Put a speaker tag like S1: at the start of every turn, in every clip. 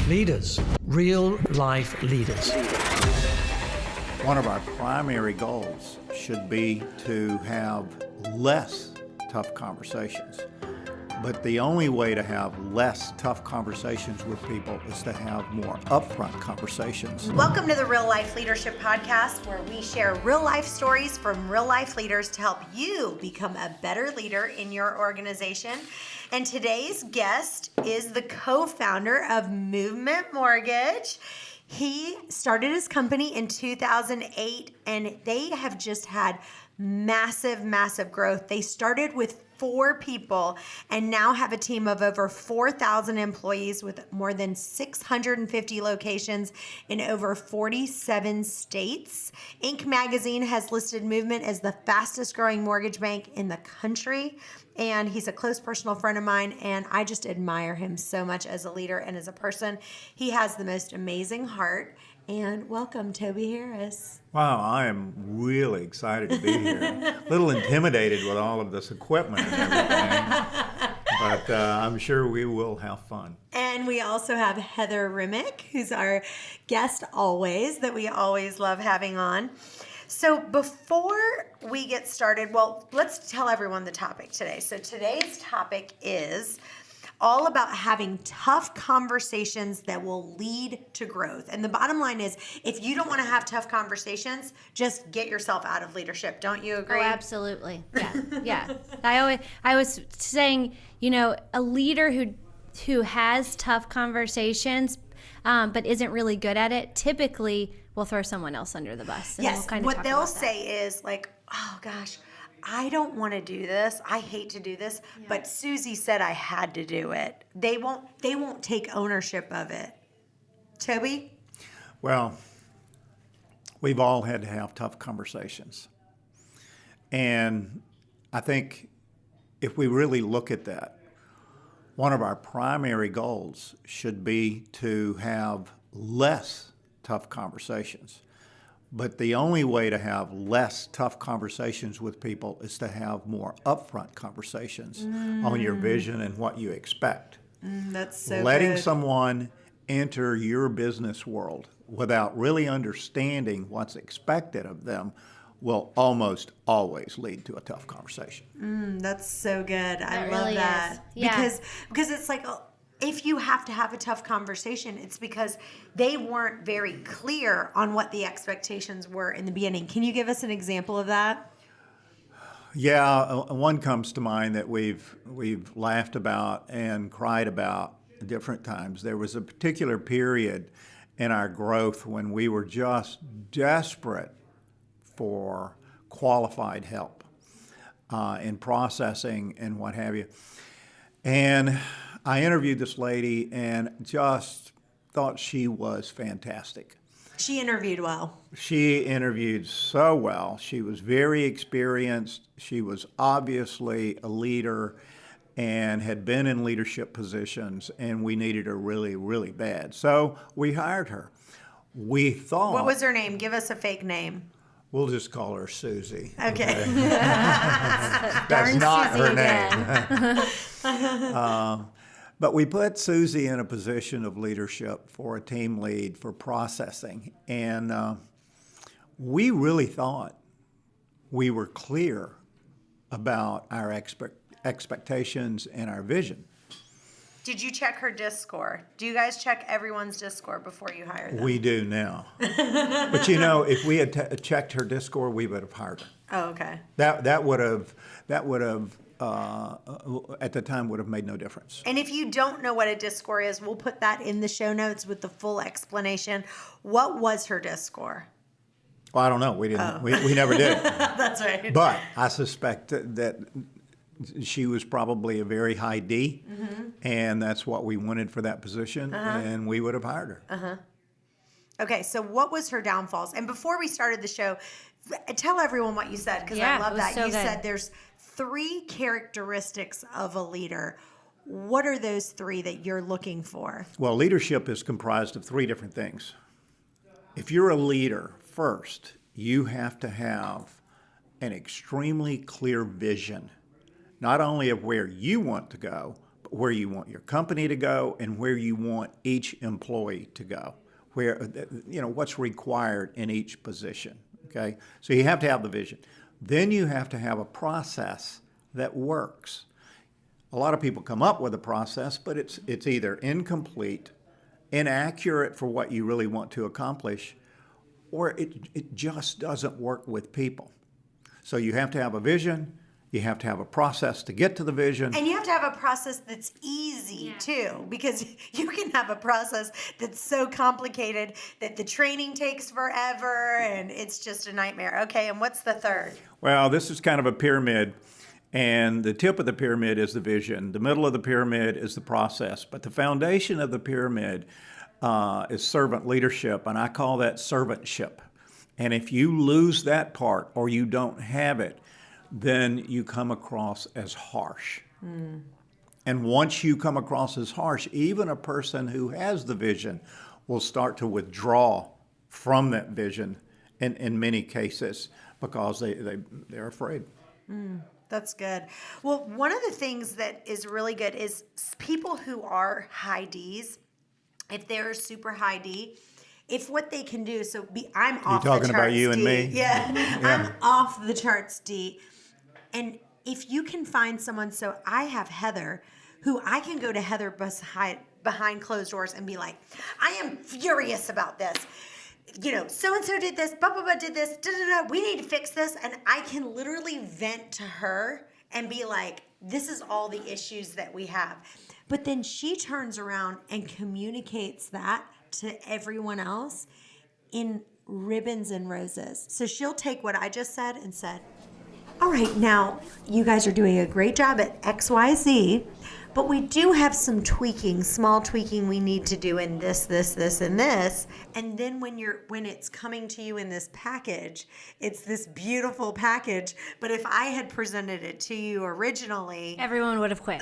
S1: Leaders, real life leaders.
S2: One of our primary goals should be to have less tough conversations. But the only way to have less tough conversations with people is to have more upfront conversations.
S3: Welcome to the Real Life Leadership Podcast, where we share real life stories from real life leaders to help you become a better leader in your organization. And today's guest is the co-founder of Movement Mortgage. He started his company in 2008, and they have just had massive growth. They started with 4 people and now have a team of over 4,000 employees with more than 650 locations in over 47 states. Inc. magazine has listed Movement as the fastest growing mortgage bank in the country. And he's a close personal friend of mine, and I just admire him so much as a leader and as a person. He has the most amazing heart. And welcome, Toby Harris.
S2: Wow, I am really excited to be here. A little intimidated with all of this equipment and everything, but I'm sure we will have fun.
S3: And we also have Heather Rimmick, who's our guest always, that we always love having on. So before we get started, well, let's tell everyone the topic today. So today's topic is all about having tough conversations that will lead to growth. And the bottom line is, if you don't want to have tough conversations, just get yourself out of leadership. Don't you agree?
S4: Oh, absolutely. Yeah. I was saying, a leader who has tough conversations, but isn't really good at it, typically will throw someone else under the bus. And
S3: yes.
S4: We'll kind of
S3: what
S4: talk
S3: they'll
S4: about
S3: say is like, oh gosh, I don't want to do this. I hate to do this, but Susie said I had to do it. They won't take ownership of it. Toby?
S2: Well, we've all had to have tough conversations. And I think if we really look at that, one of our primary goals should be to have less tough conversations. But the only way to have less tough conversations with people is to have more upfront conversations on your vision and what you expect.
S3: That's so
S2: Letting
S3: good.
S2: someone enter your business world without really understanding what's expected of them will almost always lead to a tough conversation.
S3: That's so good. I love
S4: really
S3: that.
S4: is. Yeah.
S3: Because it's like, if you have to have a tough conversation, it's because they weren't very clear on what the expectations were in the beginning. Can you give us an example of that?
S2: Yeah, one comes to mind that we've laughed about and cried about different times. There was a particular period in our growth when we were just desperate for qualified help in processing and what have you. And I interviewed this lady and just thought she was fantastic.
S3: She interviewed well.
S2: She interviewed so well. She was very experienced. She was obviously a leader and had been in leadership positions, and we needed her really, really bad. So we hired her. We thought...
S3: What was her name? Give us a fake name.
S2: We'll just call her Susie.
S3: Okay.
S2: That's not
S4: Susie
S2: her name. But we put Susie in a position of leadership for a team lead for processing. And we really thought we were clear about our expectations and our vision.
S3: Did you check her DISC score? Do you guys check everyone's DISC score before you hire them?
S2: We do now. But if we had checked her DISC score, we would have hired her.
S3: Oh, okay.
S2: That would have at the time would have made no difference.
S3: And if you don't know what a DISC score is, we'll put that in the show notes with the full explanation. What was her DISC score?
S2: Well, I don't know. We didn't. We never did.
S3: That's right.
S2: But I suspect that she was probably a very high D, and that's what we wanted for that position, and we would have hired her.
S3: Okay, so what was her downfalls? And before we started the show, tell everyone what you said, because I love that.
S4: So
S3: you
S4: good.
S3: said there's 3 characteristics of a leader. What are those 3 that you're looking for?
S2: Well, leadership is comprised of 3 different things. If you're a leader, first, you have to have an extremely clear vision, not only of where you want to go, where you want your company to go and where you want each employee to go, where, what's required in each position, okay? So you have to have the vision. Then you have to have a process that works. A lot of people come up with a process, but it's either incomplete, inaccurate for what you really want to accomplish, or it just doesn't work with people. So you have to have a vision, you have to have a process to get to the vision.
S3: And you have to have a process that's easy too, because you can have a process that's so complicated that the training takes forever and it's just a nightmare. Okay, and what's the third?
S2: Well, this is kind of a pyramid, and the tip of the pyramid is the vision. The middle of the pyramid is the process, but the foundation of the pyramid is servant leadership, and I call that servantship. And if you lose that part or you don't have it, then you come across as harsh. And once you come across as harsh, even a person who has the vision will start to withdraw from that vision in many cases because they're afraid.
S3: That's good. Well, one of the things that is really good is people who are high Ds, if they're super high D, if what they can do, I'm off the charts D. You
S2: talking about you and me?
S3: Yeah, I'm off the charts D. And if you can find someone, so I have Heather, who I can go to Heather behind closed doors and be like, I am furious about this. So-and-so did this, blah, blah, blah, did this, da-da-da, we need to fix this. And I can literally vent to her and be like, this is all the issues that we have. But then she turns around and communicates that to everyone else in ribbons and roses. So she'll take what I just said and said, all right, now you guys are doing a great job at XYZ, but we do have some small tweaking we need to do in this, and this. And then when it's coming to you in this package, it's this beautiful package. But if I had presented it to you originally,
S4: everyone would have quit.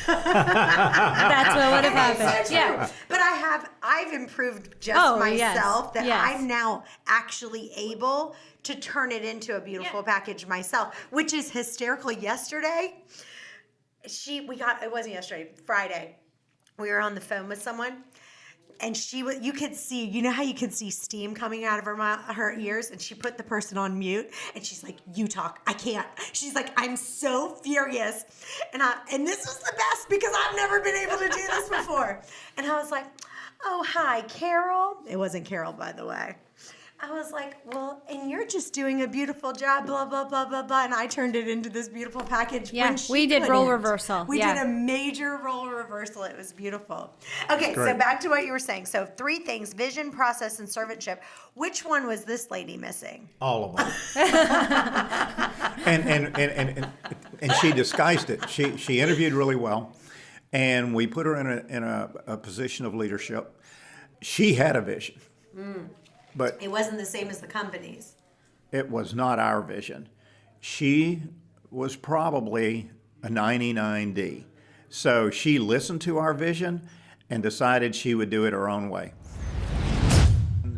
S4: That's what would have happened.
S3: So yeah. But I've improved just myself that I'm now actually able to turn it into a beautiful package myself, which is hysterical. Yesterday, it wasn't yesterday, Friday, we were on the phone with someone, and you could see, how you can see steam coming out of her ears, and she put the person on mute, and she's like, you talk, I can't. She's like, I'm so furious. And this was the best because I've never been able to do this before. And I was like, oh, hi, Carol. It wasn't Carol, by the way. I was like, well, and you're just doing a beautiful job, blah, blah, blah, blah, blah. And I turned it into this beautiful package.
S4: Yeah, we did role reversal.
S3: We did a major role reversal. It was beautiful. Okay, so back to what you were saying. So 3 things: vision, process, and servantship. Which one was this lady missing?
S2: All of them. and she disguised it. She interviewed really well, and we put her in a position of leadership. She had a vision. But
S3: it wasn't the same as the company's.
S2: It was not our vision. She was probably a 99D. So she listened to our vision and decided she would do it her own way.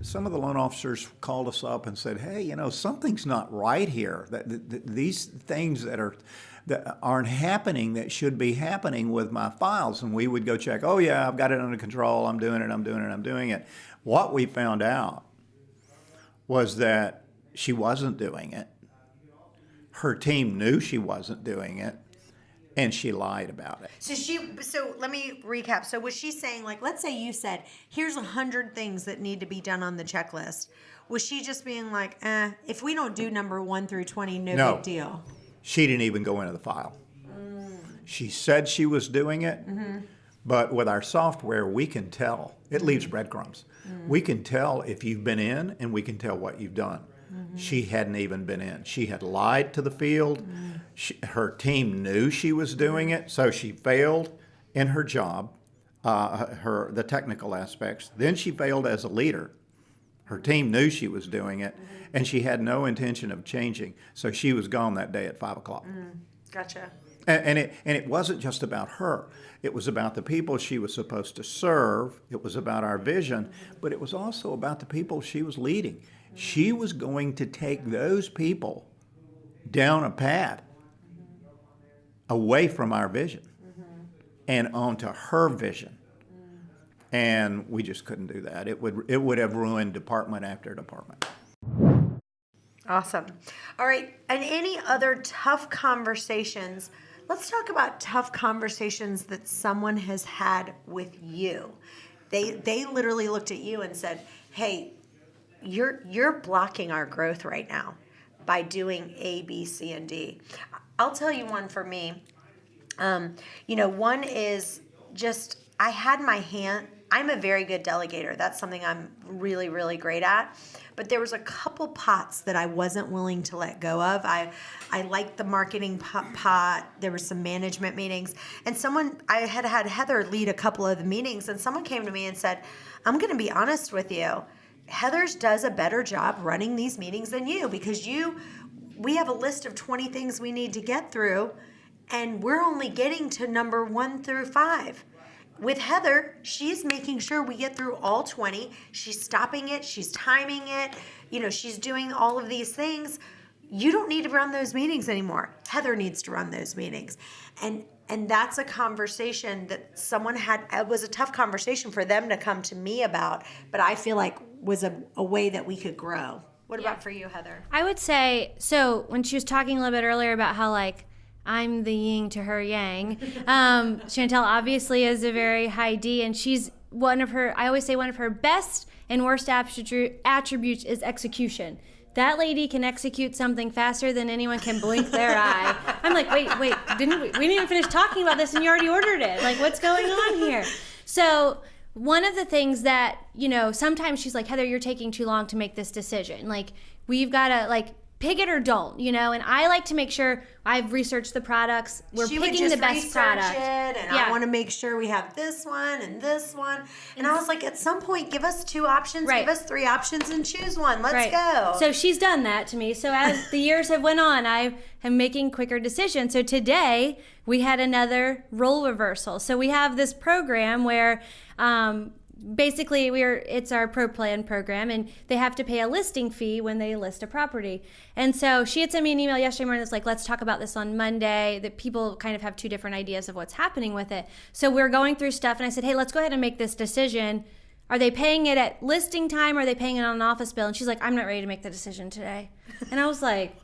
S2: Some of the loan officers called us up and said, hey, something's not right here. These things that aren't happening that should be happening with my files. And we would go check, oh yeah, I've got it under control. I'm doing it. What we found out was that she wasn't doing it. Her team knew she wasn't doing it, and she lied about it.
S3: So let me recap. So was she saying, like, let's say you said, here's 100 things that need to be done on the checklist. Was she just being like, if we don't do number 1 through 20, no big deal?
S2: She didn't even go into the file. She said she was doing it, but with our software, we can tell. It leaves breadcrumbs. We can tell if you've been in, and we can tell what you've done. She hadn't even been in. She had lied to the field. Her team knew she was doing it, so she failed in her job, the technical aspects. Then she failed as a leader. Her team knew she was doing it, and she had no intention of changing. So she was gone that day at 5 o'clock.
S3: Gotcha.
S2: And it wasn't just about her. It was about the people she was supposed to serve. It was about our vision, but it was also about the people she was leading. She was going to take those people down a path away from our vision. and onto her vision. And we just couldn't do that. It would have ruined department after department.
S3: Awesome. All right. And any other tough conversations? Let's talk about tough conversations that someone has had with you. They literally looked at you and said, "Hey, you're blocking our growth right now by doing A, B, C, and D." I'll tell you one for me. One is just I had my hand. I'm a very good delegator. That's something I'm really, really great at. But there was a couple pots that I wasn't willing to let go of. I liked the marketing pot. There were some management meetings. And I had Heather lead a couple of the meetings, and someone came to me and said, "I'm going to be honest with you. Heather's does a better job running these meetings than you because we have a list of 20 things we need to get through, and we're only getting to number 1 through 5. With Heather, she's making sure we get through all 20. She's stopping it. She's timing it. She's doing all of these things. You don't need to run those meetings anymore. Heather needs to run those meetings." And that's a conversation that someone had. It was a tough conversation for them to come to me about, but I feel like was a way that we could grow. What about for you, Heather?
S4: I would say, so when she was talking a little bit earlier about how I'm the yin to her yang. Chantel obviously is a very high D, and she's I always say one of her best and worst attributes is execution. That lady can execute something faster than anyone can blink their eye. I'm like, wait, we didn't even finish talking about this and you already ordered it. Like, what's going on here? So one of the things that, sometimes she's like, "Heather, you're taking too long to make this decision. We've got to, pick it or don't, and I like to make sure I've researched the products. We're picking the best product.
S3: I want to make sure we have this one and this one. And I was like, at some point, give us 2 options, give us 3 options, and choose one. Let's go.
S4: So she's done that to me. So as the years have went on, I am making quicker decisions. So today we had another role reversal. So we have this program where basically it's our pro plan program, and they have to pay a listing fee when they list a property. And so she had sent me an email yesterday morning that's like, "Let's talk about this on Monday," that people kind of have 2 different ideas of what's happening with it. So we're going through stuff, and I said, "Hey, let's go ahead and make this decision. Are they paying it at listing time, or are they paying it on an office bill?" And she's like, "I'm not ready to make the decision today." And I was like,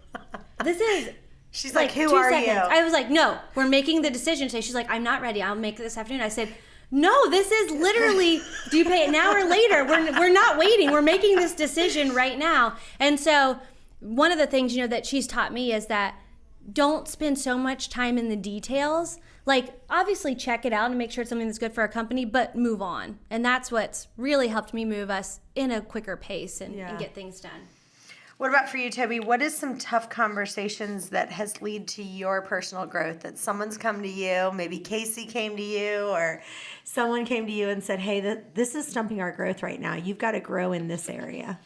S3: She's like, "Who are you?"
S4: I was like, "No, we're making the decision today." She's like, "I'm not ready. I'll make it this afternoon." I said, "No, this is literally, do you pay it now or later? We're not waiting. We're making this decision right now." And so one of the things, that she's taught me is that don't spend so much time in the details. Obviously check it out and make sure it's something that's good for our company, but move on. And that's what's really helped me move us in a quicker pace and get things done.
S3: What about for you, Toby? What is some tough conversations that has led to your personal growth? That someone's come to you, maybe Casey came to you, or someone came to you and said, "Hey, this is stumping our growth right now. You've got to grow in this area."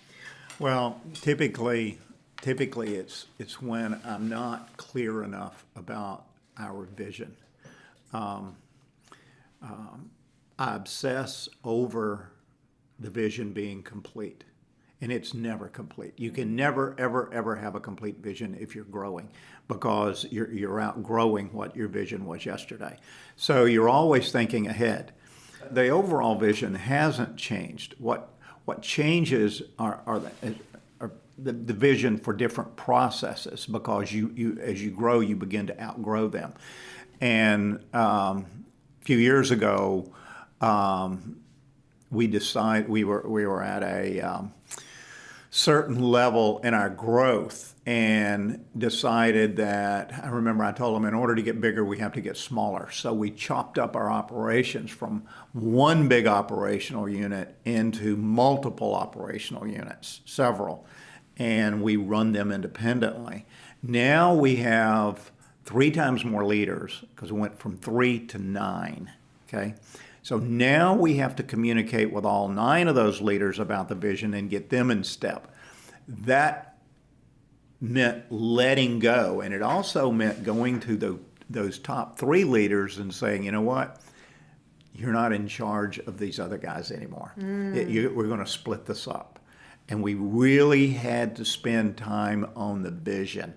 S2: Well, typically it's when I'm not clear enough about our vision. I obsess over the vision being complete. And it's never complete. You can never, ever, ever have a complete vision if you're growing, because you're outgrowing what your vision was yesterday. So you're always thinking ahead. The overall vision hasn't changed. What changes are the vision for different processes, because you as you grow, you begin to outgrow them. And a few years ago, we decided we were at a certain level in our growth, and decided that, I remember I told them, in order to get bigger, we have to get smaller. So we chopped up our operations from one big operational unit into multiple operational units, several, and we run them independently. Now we have 3 times more leaders, because we went from 3 to 9, okay? So now we have to communicate with all 9 of those leaders about the vision and get them in step. That meant letting go, and it also meant going to those top 3 leaders and saying, "You know what? You're not in charge of these other guys anymore. We're going to split this up." And we really had to spend time on the vision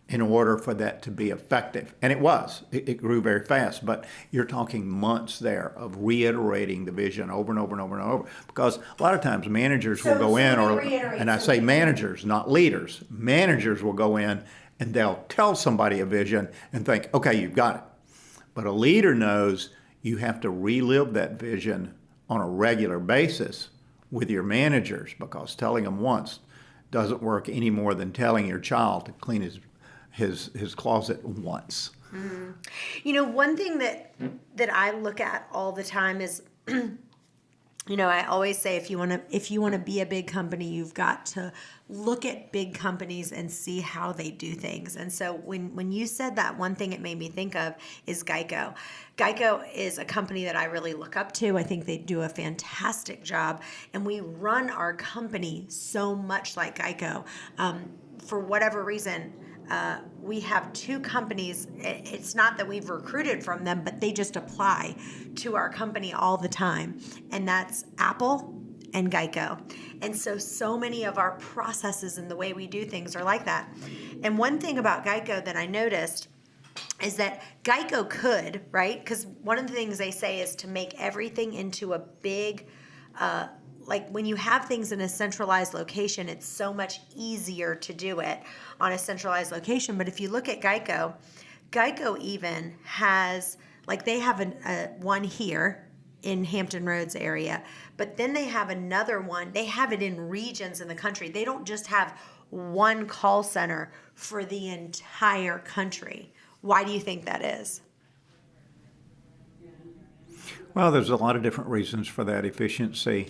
S2: in order for that to be effective. And it was. It grew very fast. But you're talking months there of reiterating the vision over and over and over and over. Because a lot of times managers will go in, and I say managers, not leaders. Managers will go in and they'll tell somebody a vision and think, okay, you've got it. But a leader knows you have to relive that vision on a regular basis with your managers, because telling them once doesn't work any more than telling your child to clean his closet once.
S3: Mm-hmm. You know, one thing that I look at all the time is, you know, I always say if you want to be a big company, you've got to look at big companies and see how they do things. And so when you said that, one thing it made me think of is Geico. Geico is a company that I really look up to. I think they do a fantastic job, and we run our company so much like Geico. For whatever reason, we have two companies. It's not that we've recruited from them, but they just apply to our company all the time. And that's Apple and Geico. And so many of our processes and the way we do things are like that. And one thing about Geico that I noticed is that Geico could, right? Because one of the things they say is to make everything into a big, like when you have things in a centralized location, it's so much easier to do it on a centralized location. But if you look at Geico, Geico even has, like they have one here in Hampton Roads area, but then they have another one. They have it in regions in the country. They don't just have one call center for the entire country. Why do you think that is?
S2: Well, there's a lot of different reasons for that: efficiency,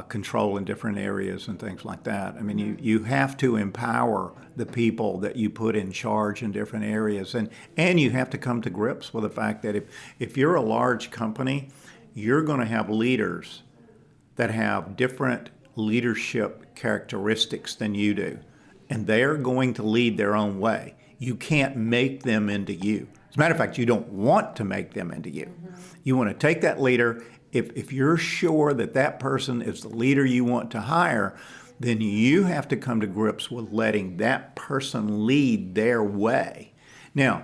S2: control in different areas, and things like that. I mean, you have to empower the people that you put in charge in different areas, and you have to come to grips with the fact that if you're a large company, you're going to have leaders that have different leadership characteristics than you do, and they're going to lead their own way. You can't make them into you. As a matter of fact, you don't want to make them into you. Mm-hmm. You want to take that leader. If you're sure that that person is the leader you want to hire, then you have to come to grips with letting that person lead their way. Now,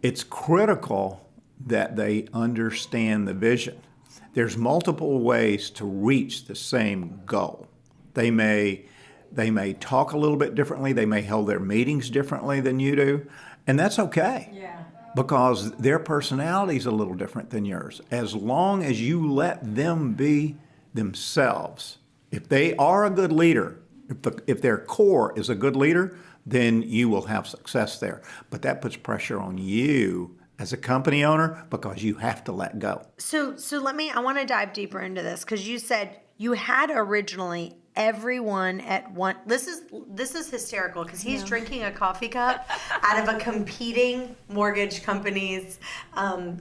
S2: it's critical that they understand the vision. There's multiple ways to reach the same goal. They may talk a little bit differently. They may hold their meetings differently than you do, and that's okay. Yeah. Because their personality is a little different than yours. As long as you let them be themselves. If they are a good leader, if their core is a good leader, then you will have success there. But that puts pressure on you as a company owner because you have to let go.
S3: So I want to dive deeper into this, because you said you had originally everyone at one. This is hysterical, because he's drinking a coffee cup out of a competing mortgage company's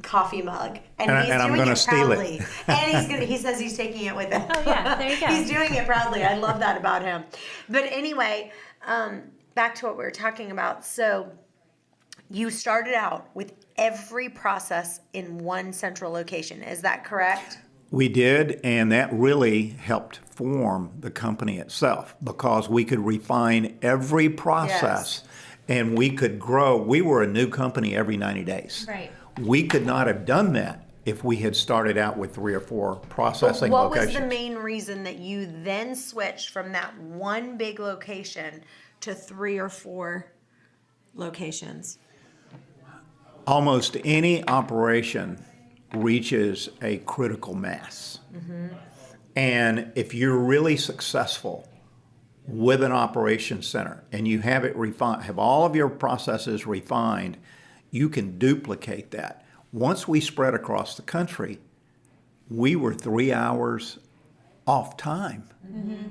S3: coffee mug, and
S2: I'm going to steal it.
S3: And he says he's taking it with him.
S4: Oh yeah, there you go.
S3: He's doing it proudly. I love that about him. But anyway, back to what we were talking about. So you started out with every process in one central location. Is that correct?
S2: We did, and that really helped form the company itself, because we could refine every process and we could grow. We were a new company every 90 days.
S4: Right.
S2: We could not have done that if we had started out with 3 or 4 processing locations.
S3: What was the main reason that you then switched from that one big location to 3 or 4 locations?
S2: Almost any operation reaches a critical mass. Mm-hmm. And if you're really successful with an operations center and you have it refined, have all of your processes refined, you can duplicate that. Once we spread across the country, we were 3 hours off time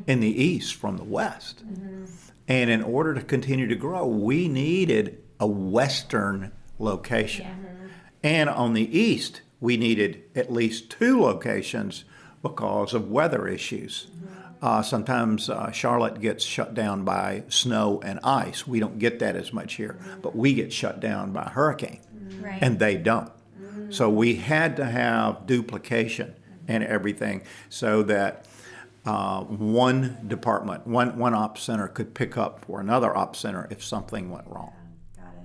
S2: in the east from the west. Mm-hmm. And in order to continue to grow, we needed a western location. Yeah. And on the east, we needed at least 2 locations because of weather issues. Sometimes Charlotte gets shut down by snow and ice. We don't get that as much here, but we get shut down by hurricane, and they don't. So we had to have duplication and everything so that one department, one ops center could pick up for another ops center if something went wrong.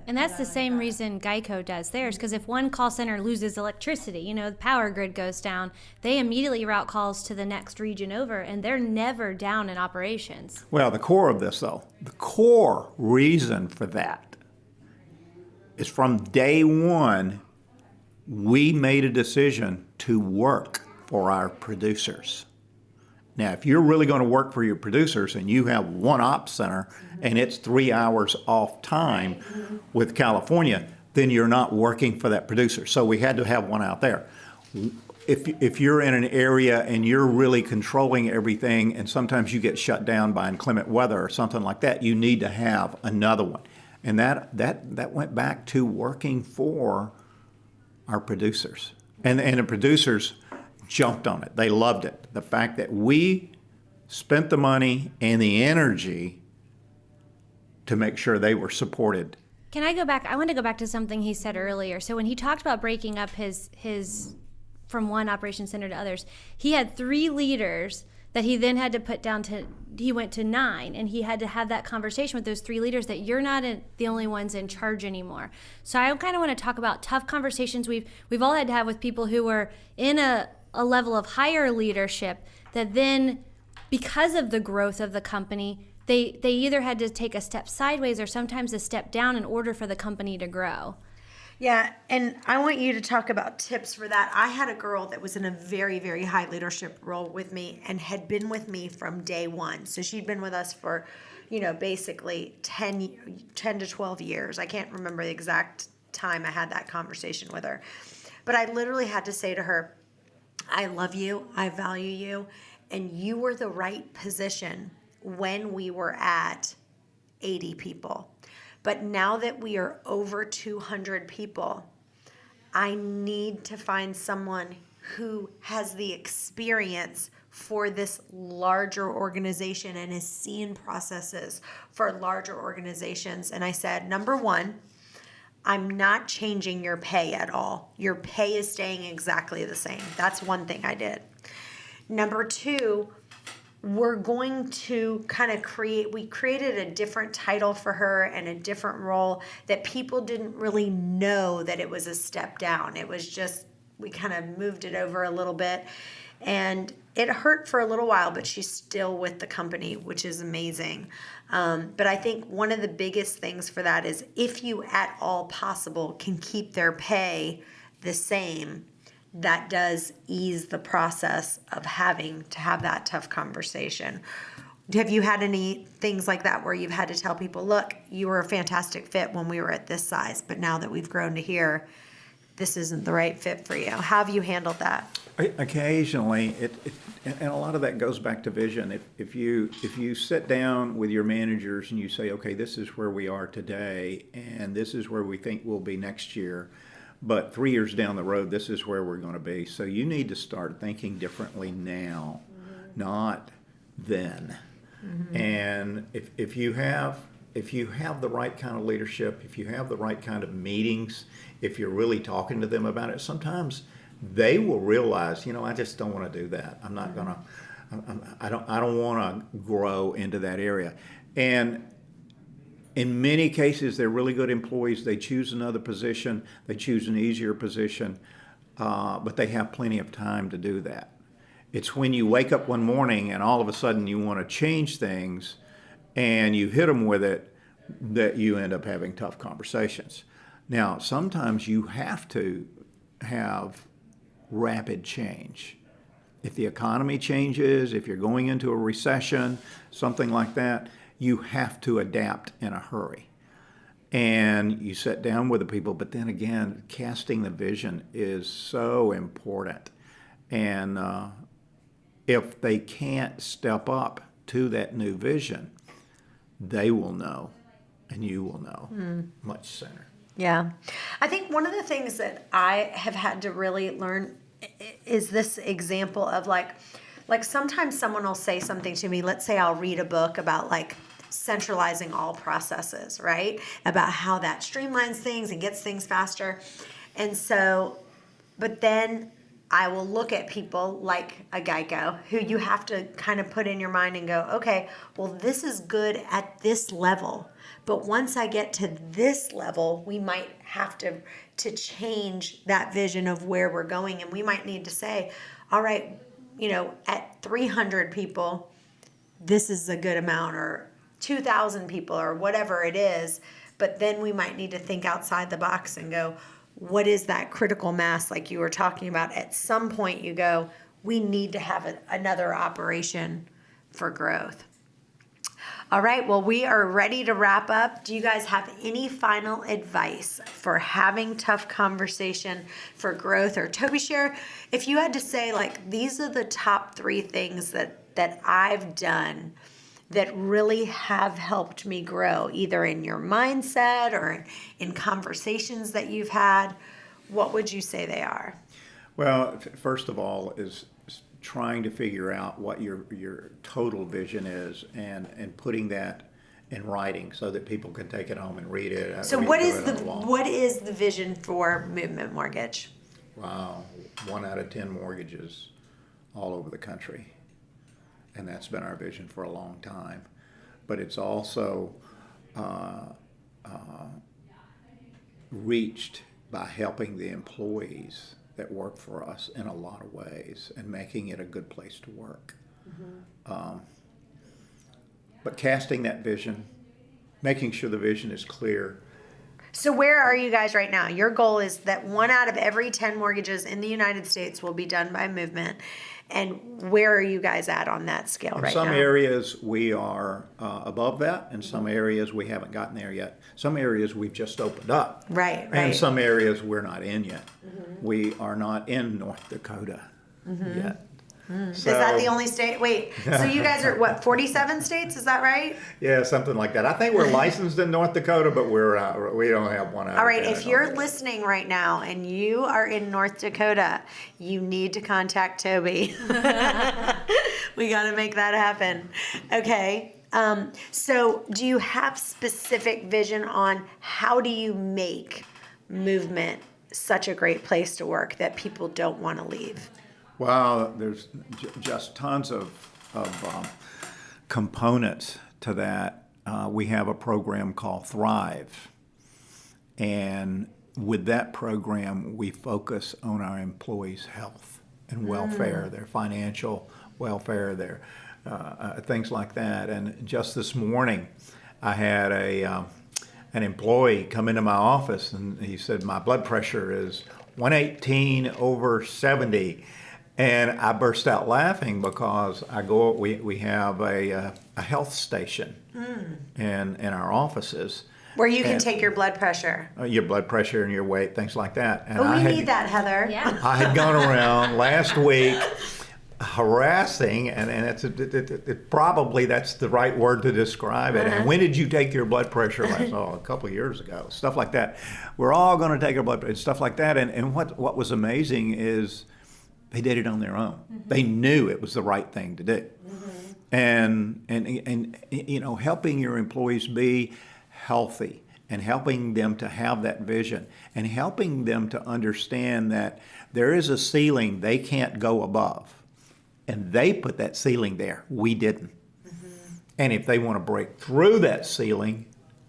S4: And that's the same reason Geico does theirs, because if one call center loses electricity, the power grid goes down, they immediately route calls to the next region over, and they're never down in operations.
S2: Well, the core of this, though, the core reason for that is from day one, we made a decision to work for our producers. Now, if you're really going to work for your producers and you have one ops center and it's 3 hours off time with California, then you're not working for that producer. So we had to have one out there. If you're in an area and you're really controlling everything and sometimes you get shut down by inclement weather or something like that, you need to have another one. And that went back to working for our producers. And the producers jumped on it. They loved it. The fact that we spent the money and the energy to make sure they were supported.
S4: Can I go back? I want to go back to something he said earlier. So when he talked about breaking up his from one operation center to others, he had 3 leaders that he then had to put down to, he went to 9, and he had to have that conversation with those 3 leaders that you're not the only ones in charge anymore. So I kind of want to talk about tough conversations we've all had to have with people who were in a level of higher leadership that then, because of the growth of the company, they either had to take a step sideways or sometimes a step down in order for the company to grow.
S3: Yeah, and I want you to talk about tips for that. I had a girl that was in a very, very high leadership role with me and had been with me from day one. So she'd been with us for, basically 10 to 12 years. I can't remember the exact time I had that conversation with her. But I literally had to say to her, I love you, I value you, and you were the right position when we were at 80 people. But now that we are over 200 people, I need to find someone who has the experience for this larger organization and has seen processes for larger organizations. And I said, number one, I'm not changing your pay at all. Your pay is staying exactly the same. That's one thing I did. Number two, we're going to we created a different title for her and a different role that people didn't really know that it was a step down. It was just, we kind of moved it over a little bit, and it hurt for a little while, but she's still with the company, which is amazing. But I think one of the biggest things for that is if you at all possible can keep their pay the same, that does ease the process of having to have that tough conversation. Have you had any things like that where you've had to tell people, look, you were a fantastic fit when we were at this size, but now that we've grown to here, this isn't the right fit for you? How have you handled that?
S2: Occasionally, and a lot of that goes back to vision. If you sit down with your managers and you say, okay, this is where we are today, and this is where we think we'll be next year, but 3 years down the road, this is where we're going to be. So you need to start thinking differently now, not then. Mm-hmm. And if you have the right kind of leadership, if you have the right kind of meetings, if you're really talking to them about it, sometimes they will realize, I just don't want to do that. I'm not going to, I don't want to grow into that area. And in many cases, they're really good employees. They choose another position. They choose an easier position, but they have plenty of time to do that. It's when you wake up one morning and all of a sudden you want to change things and you hit them with it that you end up having tough conversations. Now, sometimes you have to have rapid change. If the economy changes, if you're going into a recession, something like that, you have to adapt in a hurry. And you sit down with the people, but then again, casting the vision is so important. And if they can't step up to that new vision, they will know, and you will know much sooner.
S3: Yeah. I think one of the things that I have had to really learn is this example of like sometimes someone will say something to me. Let's say I'll read a book about centralizing all processes, right? About how that streamlines things and gets things faster. And so, but then I will look at people like a Geico who you have to kind of put in your mind and go, okay, well, this is good at this level. But once I get to this level, we might have to change that vision of where we're going. And we might need to say, all right, at 300 people, this is a good amount, or 2,000 people, or whatever it is. But then we might need to think outside the box and go, what is that critical mass like you were talking about? At some point you go, we need to have another operation for growth. All right, well, we are ready to wrap up. Do you guys have any final advice for having tough conversation for growth? Or Toby, share, if you had to say, like, these are the top 3 things that I've done that really have helped me grow, either in your mindset or in conversations that you've had, what would you say they are?
S2: Well, first of all is trying to figure out what your total vision is and putting that in writing so that people can take it home and read it.
S3: So what is the vision for Movement Mortgage?
S2: Wow, 1 out of 10 mortgages all over the country. And that's been our vision for a long time. But it's also reached by helping the employees that work for us in a lot of ways and making it a good place to work. But casting that vision, making sure the vision is clear.
S3: So where are you guys right now? Your goal is that 1 out of every 10 mortgages in the United States will be done by Movement. And where are you guys at on that scale right now?
S2: In some areas we are above that. In some areas we haven't gotten there yet. Some areas we've just opened up.
S3: Right.
S2: And some areas we're not in yet. We are not in North Dakota yet. So,
S3: is that the only state? Wait, so you guys are what, 47 states? Is that right?
S2: Yeah, something like that. I think we're licensed in North Dakota, but we don't have 1 out.
S3: All right, if you're listening right now and you are in North Dakota, you need to contact Toby. We got to make that happen. Okay. So do you have specific vision on how do you make Movement such a great place to work that people don't want to leave?
S2: Well, there's just tons of components to that. We have a program called Thrive. And with that program, we focus on our employees' health and welfare, their financial welfare, their things like that. And just this morning, I had an employee come into my office, and he said, my blood pressure is 118/70. And I burst out laughing because we have a health station in our offices.
S3: Where you can take your blood pressure.
S2: Your blood pressure and your weight, things like that. And
S3: we need that, Heather.
S4: Yeah.
S2: I had gone around last week harassing, and it probably that's the right word to describe it. And when did you take your blood pressure last? Oh, a couple of years ago. Stuff like that. We're all going to take our blood pressure, stuff like that. And what was amazing is they did it on their own. They knew it was the right thing to do. And helping your employees be healthy and helping them to have that vision and helping them to understand that there is a ceiling they can't go above. And they put that ceiling there. We didn't. And if they want to break through that ceiling,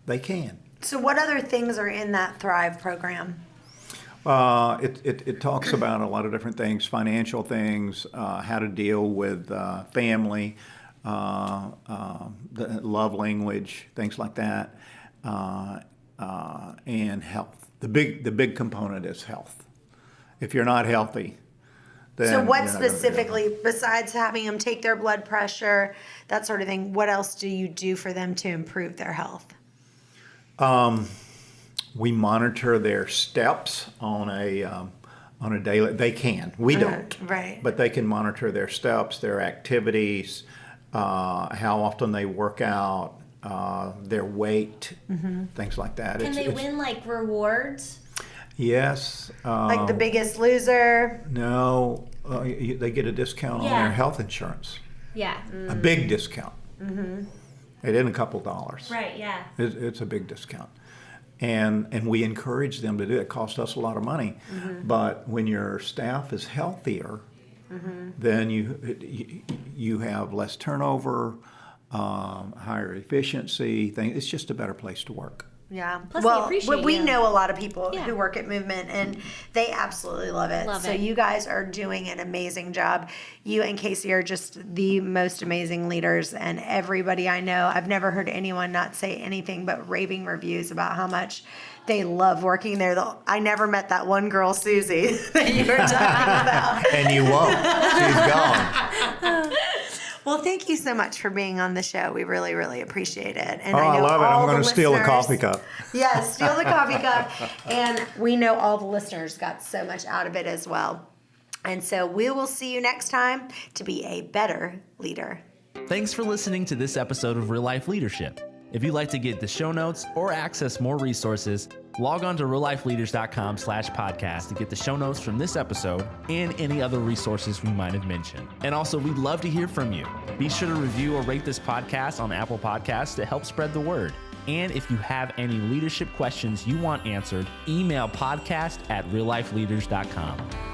S2: they can.
S3: So what other things are in that Thrive program?
S2: It talks about a lot of different things, financial things, how to deal with family, the love language, things like that, and health. The big component is health. If you're not healthy, then
S3: so what
S2: you're not gonna be
S3: specifically, besides having them take their blood pressure, that sort of thing, what else do you do for them to improve their health?
S2: We monitor their steps on a daily. They can. We don't.
S3: Right.
S2: But they can monitor their steps, their activities, how often they work out, their weight, things like that.
S4: Can they win like rewards?
S2: Yes.
S3: Like the Biggest Loser?
S2: No. They get a discount on their health insurance.
S4: Yeah.
S2: A big discount. It isn't a couple dollars.
S4: Right. Yeah.
S2: It's a big discount. And we encourage them to do it. It costs us a lot of money. But when your staff is healthier, then you have less turnover, higher efficiency. It's just a better place to work.
S3: Yeah.
S4: Plus, they appreciate
S3: we
S4: you.
S3: know a lot of people
S4: Yeah.
S3: who work at Movement, and they absolutely love it.
S4: Love
S3: so
S4: it.
S3: you guys are doing an amazing job. You and Casey are just the most amazing leaders, and everybody I know, I've never heard anyone not say anything but raving reviews about how much they love working there. I never met that one girl, Susie, that you were talking about.
S2: And you won't. She's gone.
S3: Well, thank you so much for being on the show. We really, really appreciate it. And
S2: I
S3: know
S2: love it. I'm
S3: all
S2: going
S3: the
S2: to steal a
S3: listeners-
S2: coffee cup.
S3: Yeah, steal the coffee cup. And we know all the listeners got so much out of it as well. And so we will see you next time to be a better leader.
S5: Thanks for listening to this episode of Real Life Leadership. If you'd like to get the show notes or access more resources, log on to reallifeleaders.com/podcast to get the show notes from this episode and any other resources we might have mentioned. And also, we'd love to hear from you. Be sure to review or rate this podcast on Apple Podcasts to help spread the word. And if you have any leadership questions you want answered, email podcast@reallifeleaders.com.